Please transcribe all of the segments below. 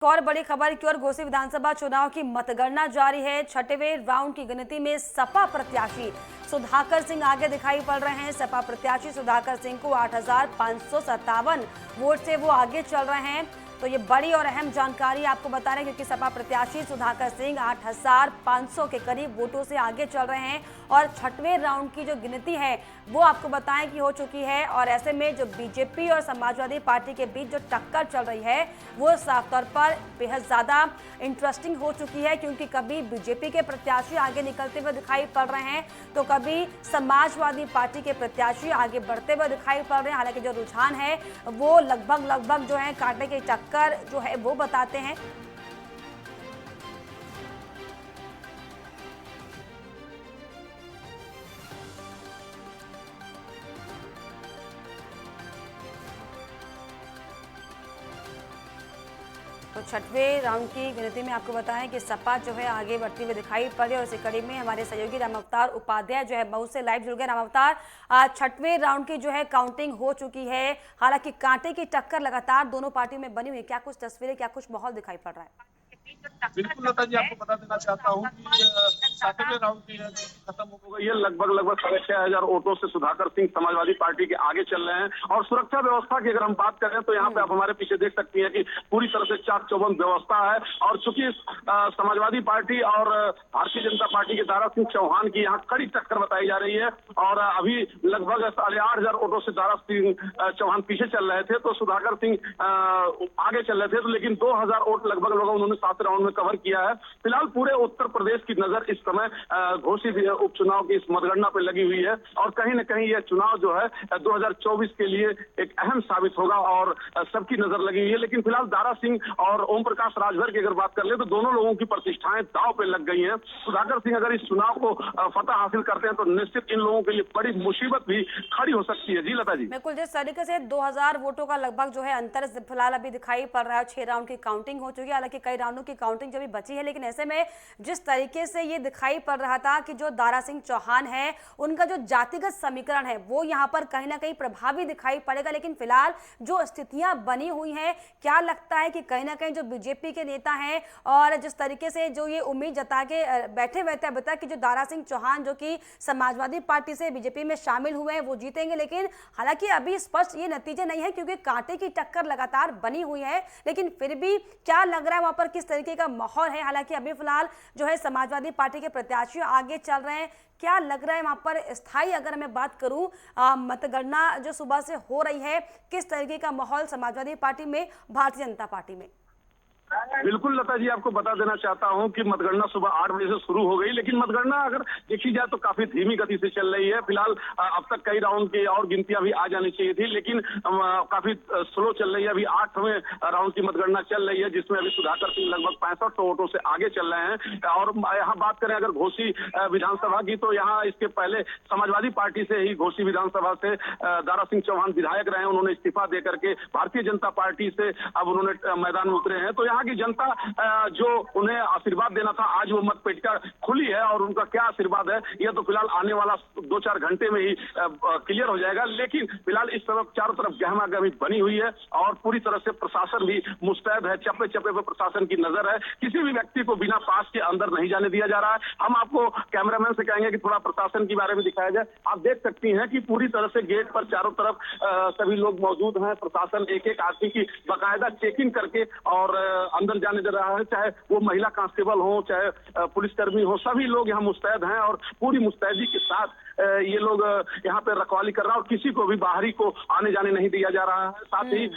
एक और बड़ी खबर की ओर घोसी विधानसभा चुनाव की मतगणना जारी है। छठवें राउंड की गिनती में सपा प्रत्याशी सुधाकर सिंह आगे दिखाई पड़ रहे हैं। सपा प्रत्याशी सुधाकर सिंह को 8,557 वोट से वो आगे चल रहे हैं। तो ये बड़ी और अहम जानकारी आपको बता रहे हैं क्योंकि सपा प्रत्याशी सुधाकर सिंह 8,500 के करीब वोटों से आगे चल रहे हैं और छठवें राउंड की जो गिनती है वो आपको बताएं कि हो चुकी है। और ऐसे में जो बीजेपी और समाजवादी पार्टी के बीच जो टक्कर चल रही है वो साफ तौर पर बेहद ज़्यादा इंटरेस्टिंग हो चुकी है क्योंकि कभी बीजेपी के प्रत्याशी आगे निकलते हुए दिखाई पड़ रहे हैं तो कभी समाजवादी पार्टी के प्रत्याशी आगे बढ़ते हुए दिखाई पड़ रहे हैं। हालांकि जो रुझान है वो लगभग जो है कांटे की टक्कर जो है वो बताते हैं। तो छठवें राउंड की गिनती में आपको बताएं कि सपा जो है आगे बढ़ती हुई दिखाई पड़ रही है और इसी कड़ी में हमारे सहयोगी राम अवतार उपाध्याय जो है मऊ से लाइव जुड़ गए। राम अवतार, आज छठवें राउंड की जो है काउंटिंग हो चुकी है, हालांकि कांटे की टक्कर लगातार दोनों पार्टियों में बनी हुई है। क्या कुछ तस्वीरें, क्या कुछ माहौल दिखाई पड़ रहा है? बिल्कुल लता जी, आपको बता देना चाहता हूँ कि सातवें राउंड की खत्म हो गई है। लगभग 6,500 वोटों से सुधाकर सिंह समाजवादी पार्टी के आगे चल रहे हैं। और सुरक्षा व्यवस्था की अगर हम बात करें तो यहाँ पे आप हमारे पीछे देख सकती हैं कि पूरी तरह से चाक चौबंद व्यवस्था है। और चूंकि समाजवादी पार्टी और भारतीय जनता पार्टी के दारा सिंह चौहान की यहाँ कड़ी टक्कर बताई जा रही है और अभी लगभग 8,500 वोटों से दारा सिंह चौहान पीछे चल रहे थे तो सुधाकर सिंह आगे चल रहे थे। तो लेकिन 2,000 वोट लगभग उन्होंने राउंड में कवर किया है। फिलहाल पूरे उत्तर प्रदेश की नजर इस समय घोषित उपचुनाव की इस मतगणना पर लगी हुई है और कहीं न कहीं यह चुनाव जो है 2024 के लिए एक अहम साबित होगा और सबकी नजर लगी हुई है। लेकिन फिलहाल दारा सिंह और ओम प्रकाश राजभर की अगर बात कर ले तो दोनों लोगों की प्रतिष्ठाएं दांव पे लग गई हैं। सुधाकर सिंह अगर इस चुनाव को फतह हासिल करते हैं तो निश्चित इन लोगों के लिए बड़ी मुसीबत भी खड़ी हो सकती है। जी लता जी, बिल्कुल, जिस तरीके से 2,000 वोटों का लगभग जो है अंतर फिलहाल अभी दिखाई पड़ रहा है। 6 राउंड की काउंटिंग हो चुकी है, हालांकि कई राउंडों की काउंटिंग जब भी बची है, लेकिन ऐसे में जिस तरीके से ये दिखाई पड़ रहा था कि जो दारा सिंह चौहान है उनका जो जातिगत समीकरण है वो यहाँ पर कहीं ना कहीं प्रभावी दिखाई पड़ेगा। लेकिन फिलहाल जो स्थितियां बनी हुई हैं, क्या लगता है कि कहीं ना कहीं जो बीजेपी के नेता हैं और जिस तरीके से जो ये उम्मीद जता के बैठे हुए थे अभी तक कि जो दारा सिंह चौहान जो कि समाजवादी पार्टी से बीजेपी में शामिल हुए हैं वो जीतेंगे, लेकिन हालांकि अभी स्पष्ट ये नतीजे नहीं है क्योंकि कांटे की टक्कर लगातार बनी हुई है। लेकिन फिर भी क्या लग रहा है वहां पर किस तरीके का माहौल है? हालांकि अभी फिलहाल जो है समाजवादी पार्टी के प्रत्याशी आगे चल रहे हैं। क्या लग रहा है वहां पर स्थायी, अगर मैं बात करूं मतगणना जो सुबह से हो रही है, किस तरीके का माहौल समाजवादी पार्टी में, भारतीय जनता पार्टी में? बिल्कुल लता जी, आपको बता देना चाहता हूं कि मतगणना सुबह 8 बजे से शुरू हो गई, लेकिन मतगणना अगर देखी जाए तो काफी धीमी गति से चल रही है। फिलहाल अब तक कई राउंड की और गिनतियां भी आ जानी चाहिए थी, लेकिन काफी स्लो चल रही है। अभी 8वें राउंड की मतगणना चल रही है जिसमें अभी सुधाकर सिंह लगभग 65 वोटों से आगे चल रहे हैं। और यहाँ बात करें अगर घोसी विधानसभा की तो यहाँ इसके पहले समाजवादी पार्टी से ही घोसी विधानसभा से दारा सिंह चौहान विधायक रहे। उन्होंने इस्तीफा दे करके भारतीय जनता पार्टी से अब उन्होंने मैदान में उतरे हैं। तो यहाँ की जनता जो उन्हें आशीर्वाद देना था, आज वो मतपेटिका खुली है और उनका क्या आशीर्वाद है यह तो फिलहाल आने वाला 2-4 घंटे में ही क्लियर हो जाएगा। लेकिन फिलहाल इस तरफ चारों तरफ गहमा गहमी बनी हुई है और पूरी तरह से प्रशासन भी मुस्तैद है। चप्पे चप्पे पर प्रशासन की नजर है, किसी भी व्यक्ति को बिना पास के अंदर नहीं जाने दिया जा रहा है। हम आपको कैमरामैन से कहेंगे कि थोड़ा प्रशासन के बारे में दिखाया जाए। आप देख सकती हैं कि पूरी तरह से गेट पर चारों तरफ सभी लोग मौजूद हैं। प्रशासन एक एक आदमी की बाकायदा चेकिंग करके और अंदर जाने दे रहा है, चाहे वो महिला कांस्टेबल हो चाहे पुलिसकर्मी हो, सभी लोग यहाँ मुस्तैद हैं और पूरी मुस्तैदी के साथ ये लोग यहाँ पे रखवाली कर रहा है और किसी को भी बाहरी को आने जाने नहीं दिया जा रहा है। साथ ही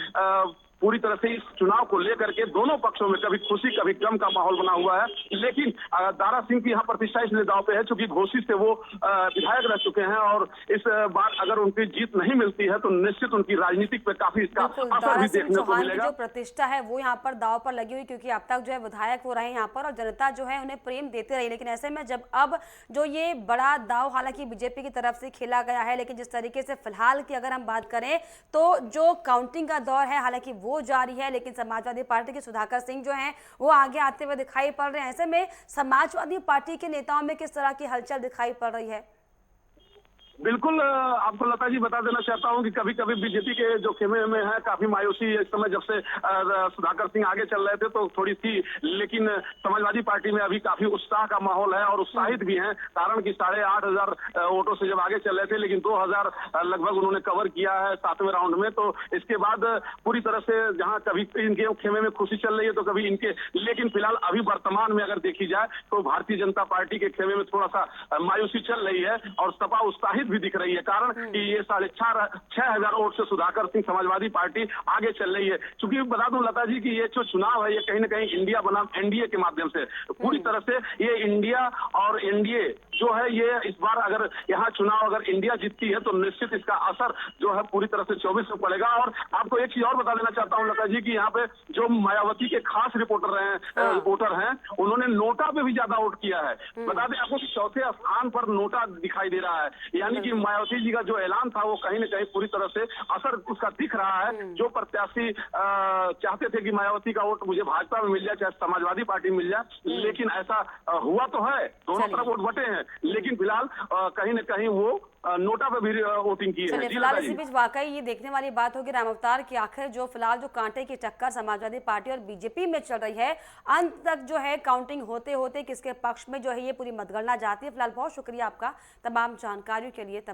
पूरी तरह से इस चुनाव को लेकर के दोनों पक्षों में कभी खुशी कभी गम का माहौल बना हुआ है। लेकिन दारा सिंह की यहाँ प्रतिष्ठा इसलिए दांव पे है क्योंकि घोसी से वो विधायक रह चुके हैं और इस बार अगर उनकी जीत नहीं मिलती है तो निश्चित उनकी राजनीतिक पे काफी इसका असर भी देखने को मिलेगा। जो प्रतिष्ठा है वो यहाँ पर दांव पर लगी हुई क्योंकि अब तक जो है विधायक वो रहे यहाँ पर और जनता जो है उन्हें प्रेम देते रही। लेकिन ऐसे में जब अब जो ये बड़ा दांव हालांकि बीजेपी की तरफ से खेला गया है, लेकिन जिस तरीके से फिलहाल की अगर हम बात करें तो जो काउंटिंग का दौर है हालांकि वो जारी है, लेकिन समाजवादी पार्टी के सुधाकर सिंह जो हैं वो आगे आते हुए दिखाई पड़ रहे हैं। ऐसे में समाजवादी पार्टी के नेताओं में किस तरह की हलचल दिखाई पड़ रही है? बिल्कुल आपको लता जी बता देना चाहता हूं कि कभी कभी बीजेपी के जो खेमे में है काफी मायूसी इस समय, जब से सुधाकर सिंह आगे चल रहे थे तो थोड़ी थी, लेकिन समाजवादी पार्टी में अभी काफी उत्साह का माहौल है और उत्साहित भी हैं। कारण कि 8,500 वोटों से जब आगे चल रहे थे, लेकिन 2,000 लगभग उन्होंने कवर किया है 7वें राउंड में। तो इसके बाद पूरी तरह से जहां कभी इनके खेमे में खुशी चल रही है तो कभी इनके, लेकिन फिलहाल अभी वर्तमान में अगर देखी जाए तो भारतीय जनता पार्टी के खेमे में थोड़ा सा मायूसी चल रही है और सपा उत्साहित भी दिख रही है। कारण कि ये 6,500 वोट से सुधाकर सिंह समाजवादी पार्टी आगे चल रही है। चूंकि बता दूं लता जी कि ये जो चुनाव है ये कहीं ना कहीं इंडिया बनाम एनडीए के माध्यम से पूरी तरह से ये इंडिया और एनडीए जो है ये इस बार अगर यहाँ चुनाव अगर इंडिया जीतती है तो निश्चित इसका असर जो है पूरी तरह से 24 में पड़ेगा। और आपको एक चीज और बता देना चाहता हूँ लता जी की यहाँ पे जो मायावती के खास वोटर हैं उन्होंने नोटा पे भी ज्यादा वोट किया है। बता दें आपको कि चौथे स्थान पर नोटा दिखाई दे रहा है, यानी कि मायावती जी का जो ऐलान था वो कहीं न कहीं पूरी तरह से असर उसका दिख रहा है। जो प्रत्याशी चाहते थे कि मायावती का वोट मुझे भाजपा में मिल जाए चाहे समाजवादी पार्टी में मिल जाए, लेकिन ऐसा हुआ तो है, दोनों तरफ वोट बटे हैं, लेकिन फिलहाल कहीं न कहीं वो नोटा पे भी वोटिंग की है। चलिए, फिलहाल इसी बीच वाकई ये देखने वाली बात होगी राम अवतार की आखिर जो फिलहाल जो कांटे की टक्कर समाजवादी पार्टी और बीजेपी में चल रही है, अंत तक जो है काउंटिंग होते होते किसके पक्ष में जो है ये पूरी मतगणना जाती है। फिलहाल बहुत शुक्रिया आपका तमाम जानकारियों के लिए।